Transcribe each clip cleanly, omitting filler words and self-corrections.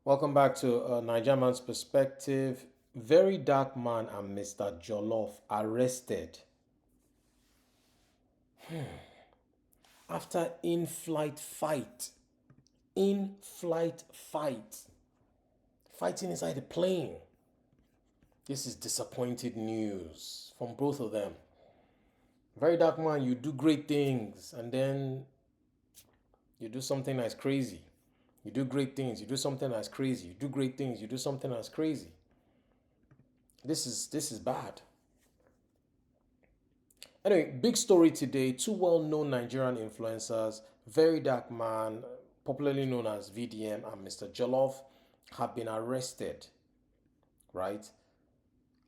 Welcome back to Naijaman's perspective. VeryDarkMan and Mr Jollof arrested after in-flight fight. In-flight fight. Fighting inside the plane. This is disappointed news from both of them. VeryDarkMan, you do great things and then you do something that's crazy. You do great things, you do something that's crazy. You do great things, you do something that's crazy. This is bad. Anyway, big story today. Two well-known Nigerian influencers, VeryDarkMan, popularly known as VDM, and Mr Jollof, have been arrested, right?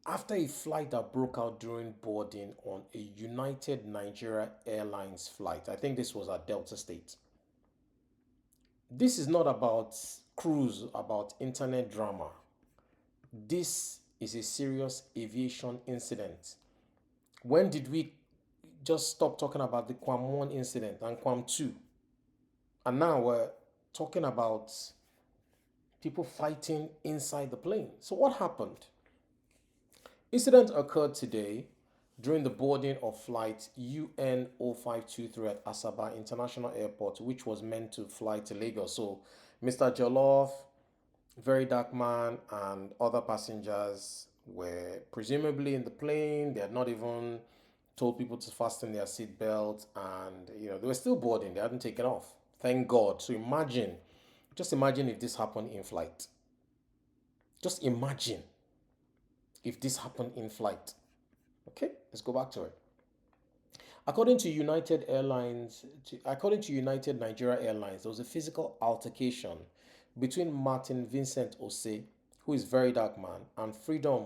After a flight that broke out during boarding on a United Nigeria Airlines flight. I think this was at Delta State. This is not about cruise, about internet drama. This is a serious aviation incident. When did we just stop talking about the 𝐾𝐭 1 incident and 𝐾𝐭 2? And now we're talking about people fighting inside the plane. So what happened? Incident occurred today during the boarding of flight UN0523 at Asaba International Airport, which was meant to fly to Lagos. So Mr. Jollof, VeryDarkMan, and other passengers were presumably in the plane. They had not even told people to fasten their seat belts, and they were still boarding. They hadn't taken off. Thank God. So just imagine if this happened in flight. Just imagine if this happened in flight. Okay, let's go back to it. According to United Nigeria Airlines, there was a physical altercation between Martin Vincent Ose, who is VeryDarkMan, and Freedom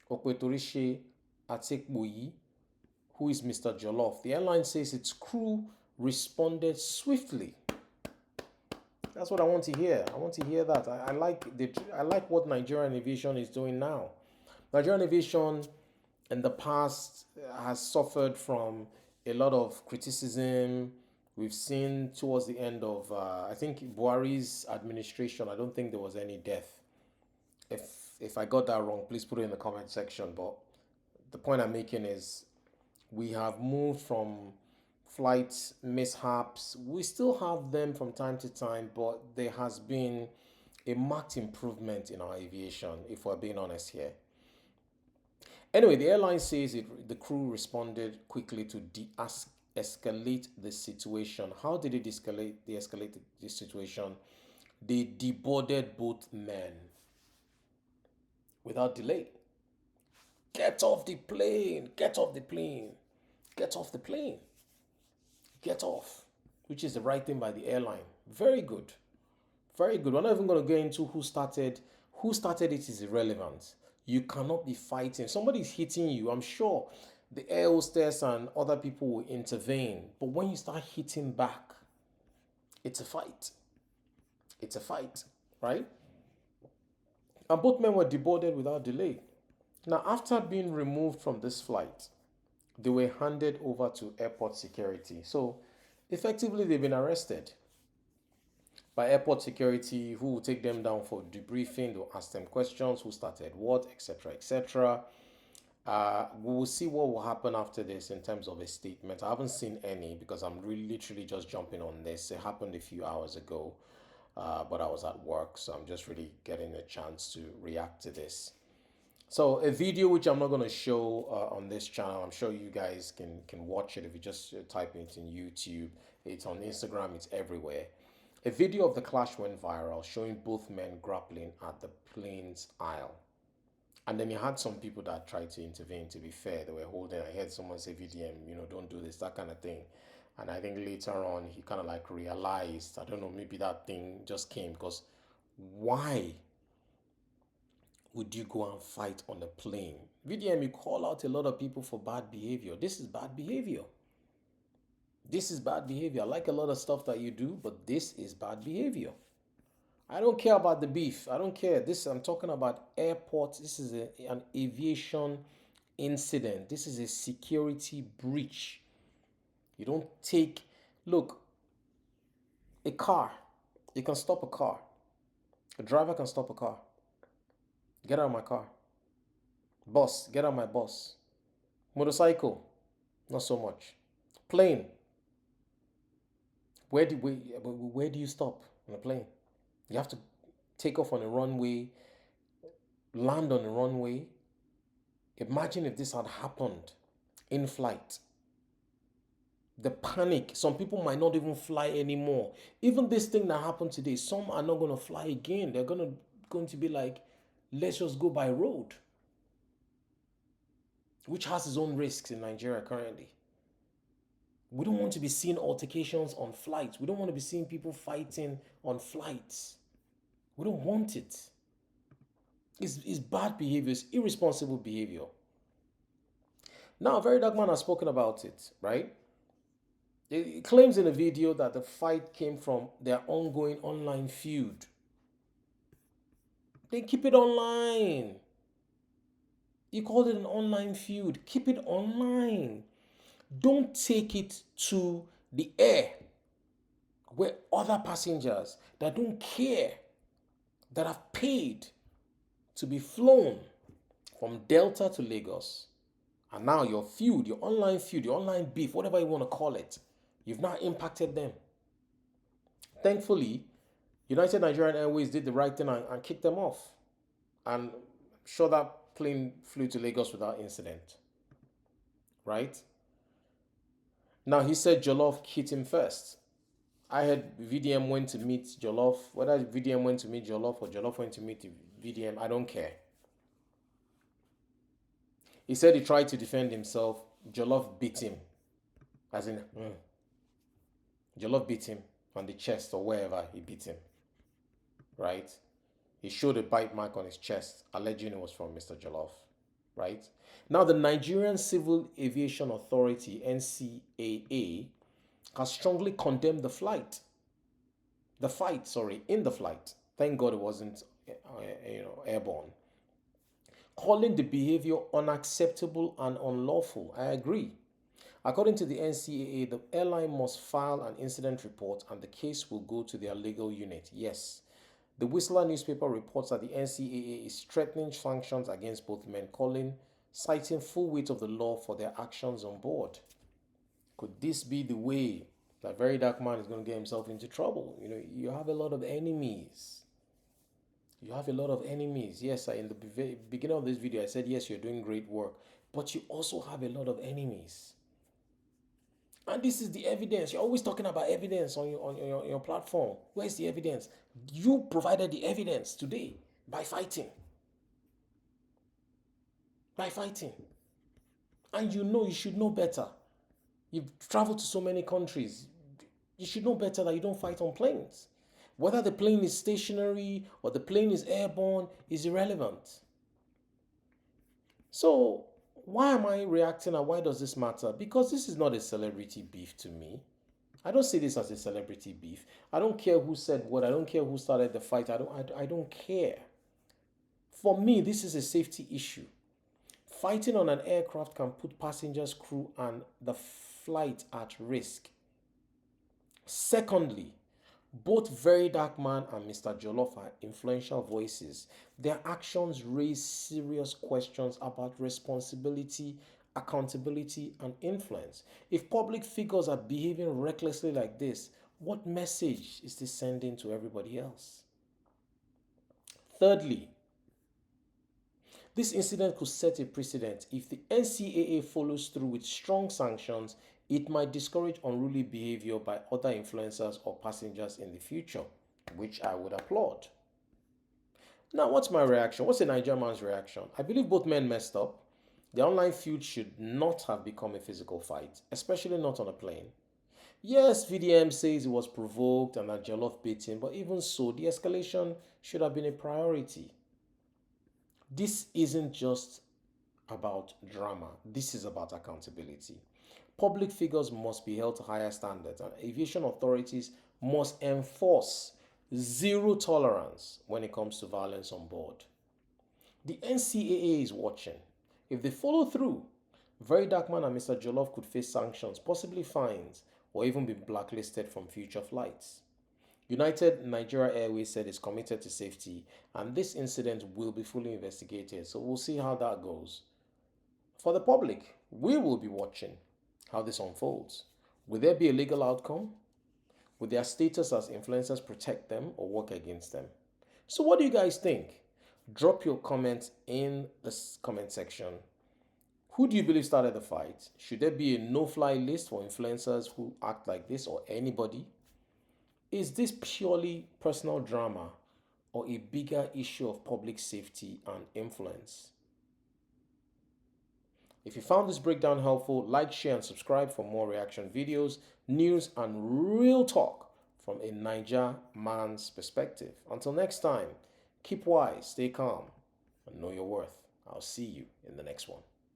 𝐿𝐻𝐵𝐻𝐿𝐻𝐵𝐻𝐿𝐻, who is Mr. Jollof. The airline says its crew responded swiftly. That's what I want to hear. I want to hear that. I like what Nigerian aviation is doing now. Nigerian aviation in the past has suffered from a lot of criticism. We've seen towards the end of, I think, Buhari's administration, I don't think there was any death. If I got that wrong, please put it in the comment section. But the point I'm making is we have moved from flight mishaps. We still have them from time to time, but there has been a marked improvement in our aviation, if we're being honest here. Anyway, the airline says the crew responded quickly to escalate the situation. How did it escalate? They escalated the situation. They deboarded both men without delay. Get off the plane! Get off the plane! Get off the plane! Get off! Which is the right thing by the airline. Very good. Very good. We're not even going to get into who started. Who started it is irrelevant. You cannot be fighting. Somebody's hitting you. I'm sure the air hostess and other people will intervene. But when you start hitting back, it's a fight. It's a fight, right? And both men were deboarded without delay. Now, after being removed from this flight, they were handed over to airport security. So, effectively, they've been arrested by airport security, who will take them down for debriefing. They'll ask them questions, who started what, etc., etc. We will see what will happen after this in terms of a statement. I haven't seen any because I'm really literally just jumping on this. It happened a few hours ago, but I was at work, so I'm just really getting a chance to react to this. So a video which I'm not going to show on this channel. I'm sure you guys can watch it if you just type it in YouTube. It's on Instagram. It's everywhere. A video of the clash went viral, showing both men grappling at the plane's aisle. And then you had some people that tried to intervene. To be fair, they were holding. I heard someone say, VDM, don't do this, that kind of thing. And I think later on, he kind of like realized, I don't know, maybe that thing just came because why would you go and fight on a plane? VDM, you call out a lot of people for bad behavior. This is bad behavior. This is bad behavior. I like a lot of stuff that you do, but this is bad behavior. I don't care about the beef. I don't care. I'm talking about airports. This is an aviation incident. This is a security breach. You don't look, a car, you can stop a car. A driver can stop a car. Get out of my car. Bus, get out of my bus. Motorcycle, not so much. Plane, where do you stop on a plane? You have to take off on a runway, land on a runway. Imagine if this had happened in flight. The panic. Some people might not even fly anymore. Even this thing that happened today, some are not going to fly again. They're going to be like, let's just go by road, which has its own risks in Nigeria currently. We don't want to be seeing altercations on flights. We don't want to be seeing people fighting on flights. We don't want it. It's bad behavior. It's irresponsible behavior. Now, VeryDarkMan has spoken about it, right? It claims in a video that the fight came from their ongoing online feud. They keep it online. You called it an online feud. Keep it online. Don't take it to the air where other passengers that don't care, that have paid to be flown from Delta to Lagos, and now your feud, your online beef, whatever you want to call it, you've now impacted them. Thankfully, United Nigerian Airways did the right thing and kicked them off. And I'm sure that plane flew to Lagos without incident. Right? Now, he said Jollof hit him first. I heard VDM went to meet Jollof. Whether VDM went to meet Jollof or Jollof went to meet VDM, I don't care. He said he tried to defend himself. Jollof beat him. As in, Jollof beat him on the chest or wherever he beat him. Right? He showed a bite mark on his chest, alleging it was from Mr. Jollof. Right? Now, the Nigerian Civil Aviation Authority, NCAA, has strongly condemned the fight, in the flight. Thank God it wasn't, airborne. Calling the behavior unacceptable and unlawful. I agree. According to the NCAA, the airline must file an incident report and the case will go to their legal unit. Yes. The Whistler newspaper reports that the NCAA is threatening sanctions against both men, citing full weight of the law for their actions on board. Could this be the way that VeryDarkMan is going to get himself into trouble? You have a lot of enemies. Yes, in the beginning of this video, I said, yes, you're doing great work, but you also have a lot of enemies. And this is the evidence. You're always talking about evidence on your platform. Where's the evidence? You provided the evidence today by fighting. And you should know better. You've traveled to so many countries. You should know better that you don't fight on planes. Whether the plane is stationary or the plane is airborne is irrelevant. So, why am I reacting and why does this matter? Because this is not a celebrity beef to me. I don't see this as a celebrity beef. I don't care who said what. I don't care who started the fight. I don't care. For me, this is a safety issue. Fighting on an aircraft can put passengers, crew, and the flight at risk. Secondly, both VeryDarkMan and Mr. Jollof are influential voices. Their actions raise serious questions about responsibility, accountability, and influence. If public figures are behaving recklessly like this, what message is this sending to everybody else? Thirdly, this incident could set a precedent. If the NCAA follows through with strong sanctions, it might discourage unruly behavior by other influencers or passengers in the future, which I would applaud. Now, what's my reaction? What's a Naijaman's reaction? I believe both men messed up. The online feud should not have become a physical fight, especially not on a plane. Yes, VDM says it was provoked and that Jollof beat him, but even so, the escalation should have been a priority. This isn't just about drama. This is about accountability. Public figures must be held to higher standards, and aviation authorities must enforce zero tolerance when it comes to violence on board. The NCAA is watching. If they follow through, VeryDarkMan and Mr. Jollof could face sanctions, possibly fines, or even be blacklisted from future flights. United Nigeria Airways said it's committed to safety and this incident will be fully investigated. So we'll see how that goes. For the public, we will be watching how this unfolds. Will there be a legal outcome? Will their status as influencers protect them or work against them? So what do you guys think? Drop your comments in the comment section. Who do you believe started the fight? Should there be a no-fly list for influencers who act like this or anybody? Is this purely personal drama or a bigger issue of public safety and influence? If you found this breakdown helpful, like, share, and subscribe for more reaction videos, news, and real talk from a Naijaman's perspective. Until next time, keep wise, stay calm, and know your worth. I'll see you in the next one.